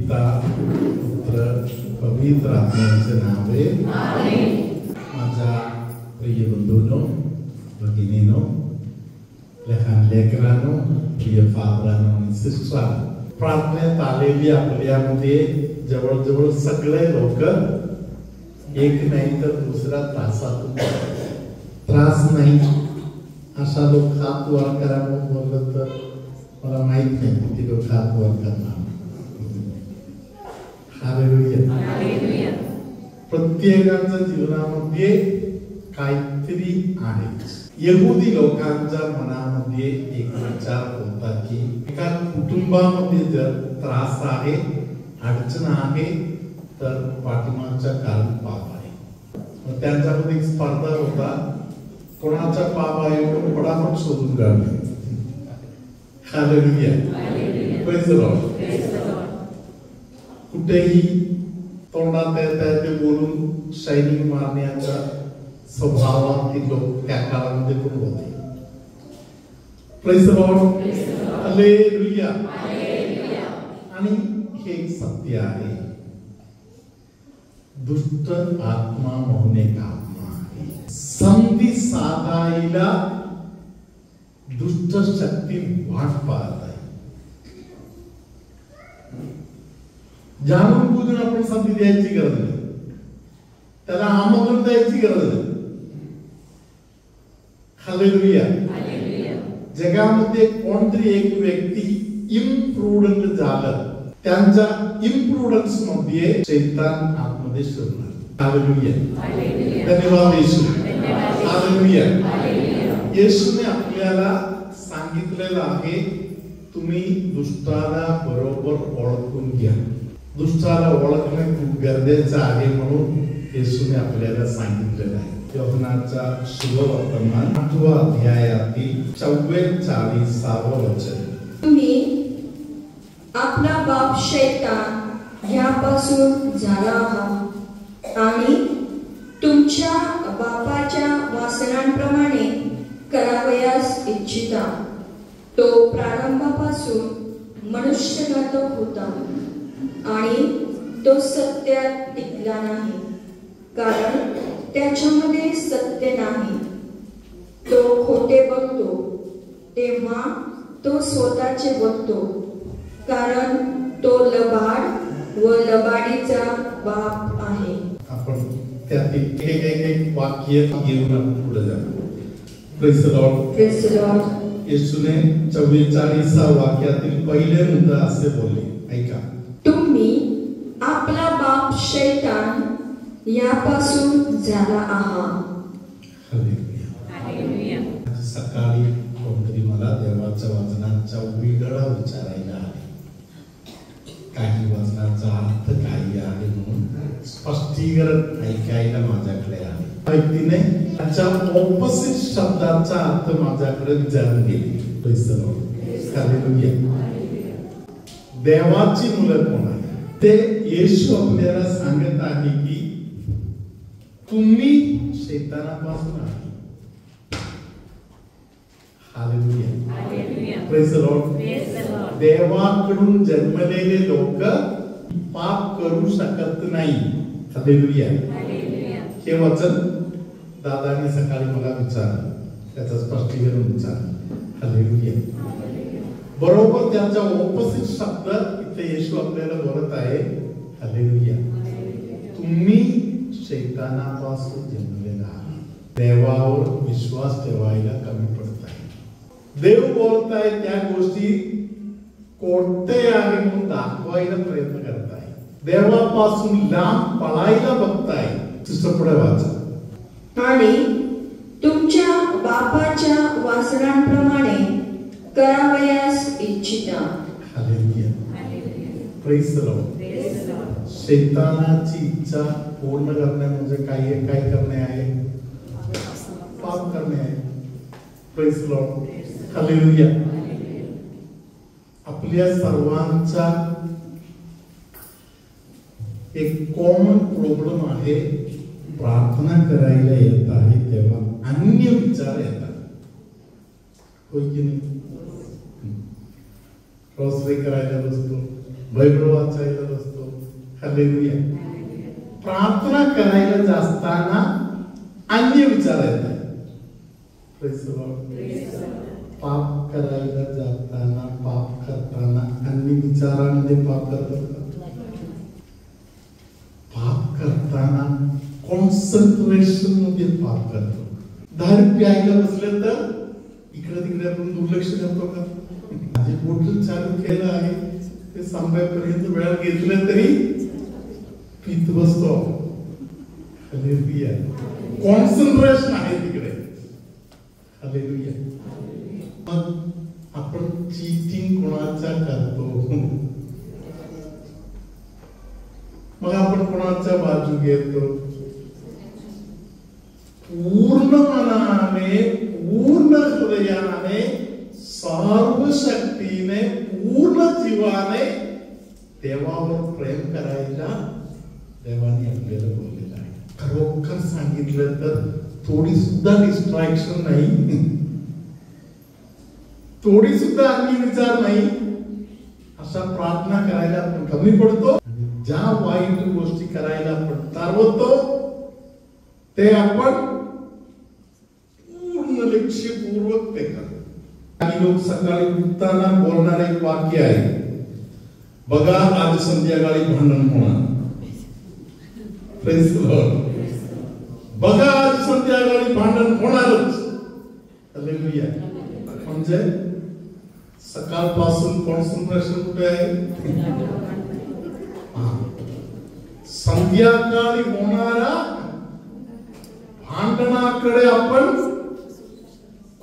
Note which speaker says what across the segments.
Speaker 1: पिता पुत्र पवित्र आत्म्याचे नावे माझ्या प्रिय बंधूंनो भगिनींनो लहान लेकरांनो प्रिय फादरांनो आणि सिस्टरांनो प्रार्थनेत आलेली आपल्यामध्ये जवळजवळ सगळे लोक एक नाही तर दुसरा त्रासातून त्रास नाही अशा लोक हात वर करा म्हणून बोललं तर मला माहित नाही किती लोक हात वर करणार. हालेलुया. प्रत्येकाच्या जीवनामध्ये काहीतरी आहे. यहुदी लोकांच्या मनामध्ये एक विचार होता की एका कुटुंबामध्ये जर त्रास आहे अडचण आहे तर पाठीमागच्या कारण पाप आहे. मग त्यांच्यामध्ये एक स्पर्धा होता कोणाचा पाप आहे तो पटापट शोधून काढणे. हालेलुया. Praise the Lord. कुठेही तोंडात येतात ते बोलून शायनिंग मारण्याचा स्वभावातील लोक त्या काळामध्ये पण होते. Praise the Lord. हालेलुया. आणि हे एक सत्य आहे दुष्ट आत्मा म्हणून एक आत्मा आहे. संधी साधायला दुष्ट शक्ती वाट पाहत आहे. जाणून बुजून आपण संधी द्यायची गरज नाही, त्याला आमंत्रण द्यायची गरज नाही. हालेलुया. जगामध्ये कोणतरी एक व्यक्ती इम्प्रुडंट झालं त्यांच्या इम्प्रुडन्स मध्ये शैतान आतमध्ये शिरणार. हालेलुया. धन्यवाद येशू. हालेलुया. येशूने आपल्याला सांगितलेलं आहे तुम्ही दुष्टाला बरोबर ओळखून घ्या. दुष्टाला ओळखणे खूप गरजेचं आहे म्हणून येशूने आपल्याला सांगितलेलं आहे. योहनाचा शुभवर्तमान 8व्या अध्यायातील 44 वचन.
Speaker 2: तुम्ही आपला बाप शैतान ह्यापासून झाला आहात आणि तुमच्या बापाच्या वासनांप्रमाणे करावयास इच्छिता. तो प्रारंभापासून मनुष्यघातक होता आणि तो सत्यात टिकला नाही कारण त्याच्यामध्ये सत्य नाही. तो खोटे बोलतो तेव्हा तो स्वतःचे बोलतो कारण तो लबाड व लबाडीचा बाप आहे.
Speaker 1: आपण त्यातील एक वाक्य घेऊन आपण पुढे जाऊ. Praise the Lord.
Speaker 2: Praise the Lord.
Speaker 1: येशूने 44 वाक्यातील पहिले मुद्दा असे बोलले, ऐका.
Speaker 2: तुम्ही आपला बाप शैतान यापासून झाला आहात.
Speaker 1: हालेलुया. सकाळी कोणतरी मला देवाच्या वचनाचा विडळा विचारायला आले. काही वचनाचा अर्थ काही आहे म्हणून स्पष्टीकरण ऐकायला माझ्याकडे आले. व्यक्तीने त्याच्या ऑपोजिट शब्दाचा अर्थ माझ्याकडे जाणून घेतली. Praise the Lord. हालेलुया. देवाची मुलं कोण आहे ते येशू आपल्याला सांगत आहे की तुम्ही शैतानापासून आहे. हालेलुया. Praise the Lord. देवाकडून जन्मलेले लोक पाप करू शकत नाही. हालेलुया. हे वचन दादाने सकाळी मला विचारलं, त्याचं स्पष्टीकरण विचारलं. हालेलुया. बरोबर त्यांच्या ऑपोजिट शब्द इथे येशू आपल्याला बोलत आहे. हालेलुया. तुम्ही शैतानापासून जन्मलेला आहात. देवावर विश्वास ठेवायला कमी पडत आहे. देव बोलत आहे त्या गोष्टी कोणते आहे म्हणून दाखवायला प्रयत्न करत आहे. देवापासून लांब पळायला बघताय. पुढे वाचा.
Speaker 2: आणि तुमच्या बापाच्या वासनांप्रमाणे करावयास इच्छिता.
Speaker 1: हालेलुया. Praise the Lord. शैतानाची इच्छा पूर्ण करणे म्हणजे काय करणे आहे? पाप करणे आहे. Praise the Lord. हालेलुया. आपल्या सर्वांचा एक कॉमन प्रॉब्लेम आहे. प्रार्थना करायला येत आहे तेव्हा अन्य विचार येतात. होय की नाही? रोसरी करायला बसतो बायबल वाचायला बसतो. हालेलुया. प्रार्थना करायला जाताना अन्य विचार येतात. Praise the Lord. पाप करायला जाताना, पाप करताना अन्य विचारांमध्ये पाप करतात. पाप करताना कॉन्सन्ट्रेशन मध्ये पाप करतो. दारू प्यायला बसले तर इकडे तिकडे आपण दुर्लक्ष करतो का? माझे बोटल चालू केलं आहे ते संपायपर्यंत वेळ घेतलं तरी पीत बसतो. हालेलुया. कॉन्सन्ट्रेशन आहे तिकडे. हालेलुया. मग आपण चीटिंग कोणाचा करतो? मग आपण कोणाच्या बाजू घेतो? पूर्ण मनाने, पूर्ण हृदयाने, सर्व शक्तीने, पूर्ण जीवाने देवावर प्रेम करायला देवाने आपल्याला बोललेलं आहे. खरोखर सांगितलं तर थोडी सुद्धा डिस्ट्रॅक्शन नाही, थोडी सुद्धा अन्य विचार नाही, अशा प्रार्थना करायला आपण कमी पडतो. ज्या वाईट गोष्टी करायला आपण तारवतो ते आपण पूर्ण लक्षपूर्वक ते करतो. काही लोक सकाळी उठताना बोलणारे एक वाक्य आहे, बघा आज संध्याकाळी भांडण होणार. Praise the Lord. बघा आज संध्याकाळी भांडण होणारच. हालेलुया. म्हणजे सकाळपासून कॉन्सन्ट्रेशन कुठे आहे? संध्याकाळी होणारा भांडणाकडे आपण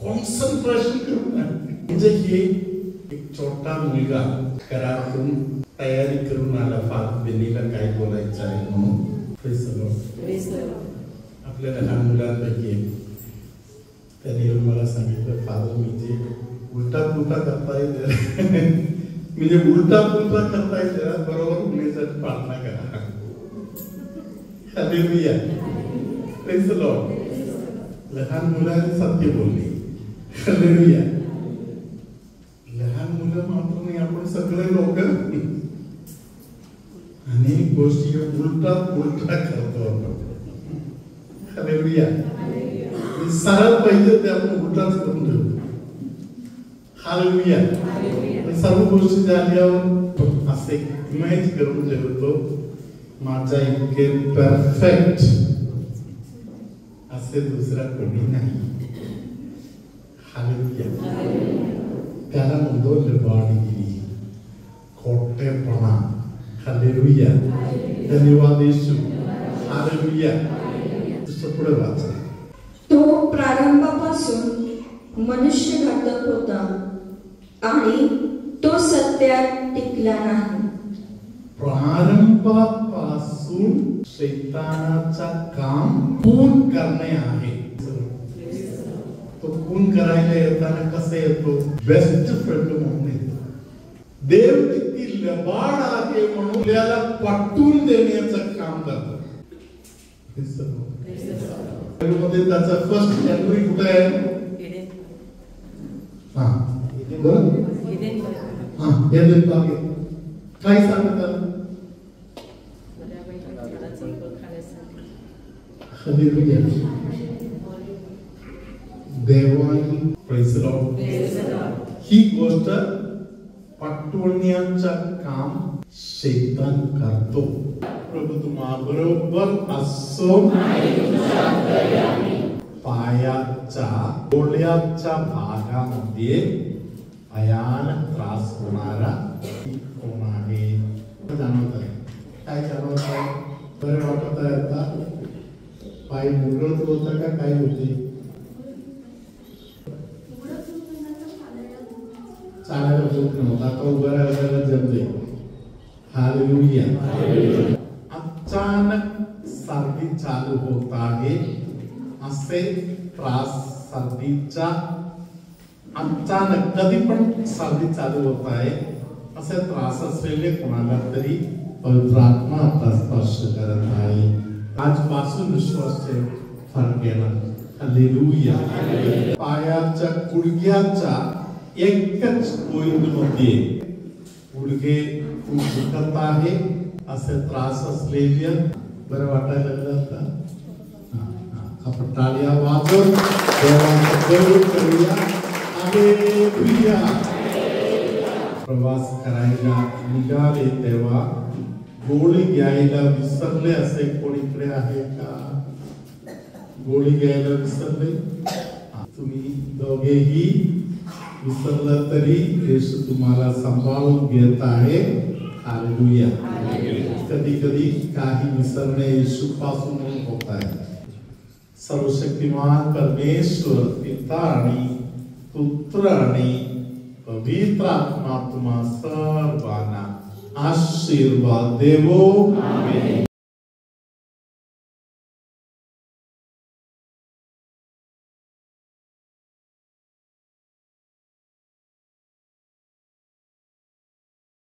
Speaker 1: कॉन्सन्ट्रेशन करू. म्हणजे हे एक छोटा मुलगा घरातून तयारी करून आला, फादर बेनीला काय बोलायचं आहे म्हणून. आपल्या लहान मुलांपैकी त्यांनी मला सांगितलं, फादर मी जे उलटा पुलटा करता येईल, मी जे उलटा पुलटा करता येईल बरोबर होण्यासाठी प्रार्थना करा. हालेलुया. Praise the Lord. लहान मुलांनी सत्य बोलले. हालेलुया. लहान मुलं मात्र नाही, आपण सगळे लोक अनेक गोष्टी उलटा पुलटा करतो आपण. हालेलुया. सरळ पाहिजे ते आपण उलटाच करून ठेवतो. हालेलुया. सर्व गोष्टी झाल्यावर असे इमॅज करून ठेवतो, माझा इतके परफेक्ट असे दुसरा कोणी नाही. हालेलुया. त्याला म्हणतो लबाडगिरी, खोटेपणा. हालेलुया. धन्यवाद येशू. हालेलुया. पुढे वाचा.
Speaker 2: तो प्रारंभापासून मनुष्यघातक होता आणि तो सत्यात टिकला नाही.
Speaker 1: प्रारंभापासून शैतानाचा काम खून करणे आहे. तो खून करायला येताना कसं येतो? बेस्ट फ्रेंड म्हणून येतो. देव किती लबाड आहे म्हणून आपल्याला पटवून देण्याचं काम करतो. मध्ये त्याचा फर्स्ट कॅटेगरी कुठे आहे? एदेन बागेत. काय सांगतात? हालेलुया. देवानी प्रेज द लॉर्ड ही गोष्ट पटवण्याचं काम शैतान करतो. प्रभू तुम्हा बरोबर असो. पायाच्या डोळ्याच्या भागामध्ये भयानक त्रास होणारा कोण आहे? जाणवत आहे? काय जाणवत आहे? बरं वाटत आहे आता? पाय मुरगळत होता का काय होते? चालायला होत नव्हता, आता उभं राहायला जमले. हालेलुया. अचानक सर्दी चालू होत आहे असे त्रास सर्दीचा अचानक कधी पण सर्दी चालू होत आहे असे त्रास असलेले कोणाला तरी पवित्र आत्मा आता स्पर्श करत आहे. आजपासून विश्वास ठेव, फरक येणार. हालेलुया. पायाच्या गुडघ्याच्या एकच पॉइंट मध्ये गुडघे खूप दुखत आहे असे त्रास असलेल्या बरं वाटायला लागलं आता. आपण टाळ्या वाजवून देवाचं गौरव करूया. हालेलुया. प्रवास करायला निघाले तेव्हा गोळी घ्यायला विसरले असे कोणीकडे आहे का? गोळी घ्यायला विसरले? तुम्ही दोघेही विसरलं तरी येशू तुम्हाला सांभाळून घेत आहे. हालेलुया. कधी कधी काही विसरणे येशू पासून होत आहे. सर्वशक्तिमान परमेश्वर पिता आणि पुत्र आणि पवित्र आत्मा तुम्हा सर्वांना आशीर्वाद देवो. आमेन.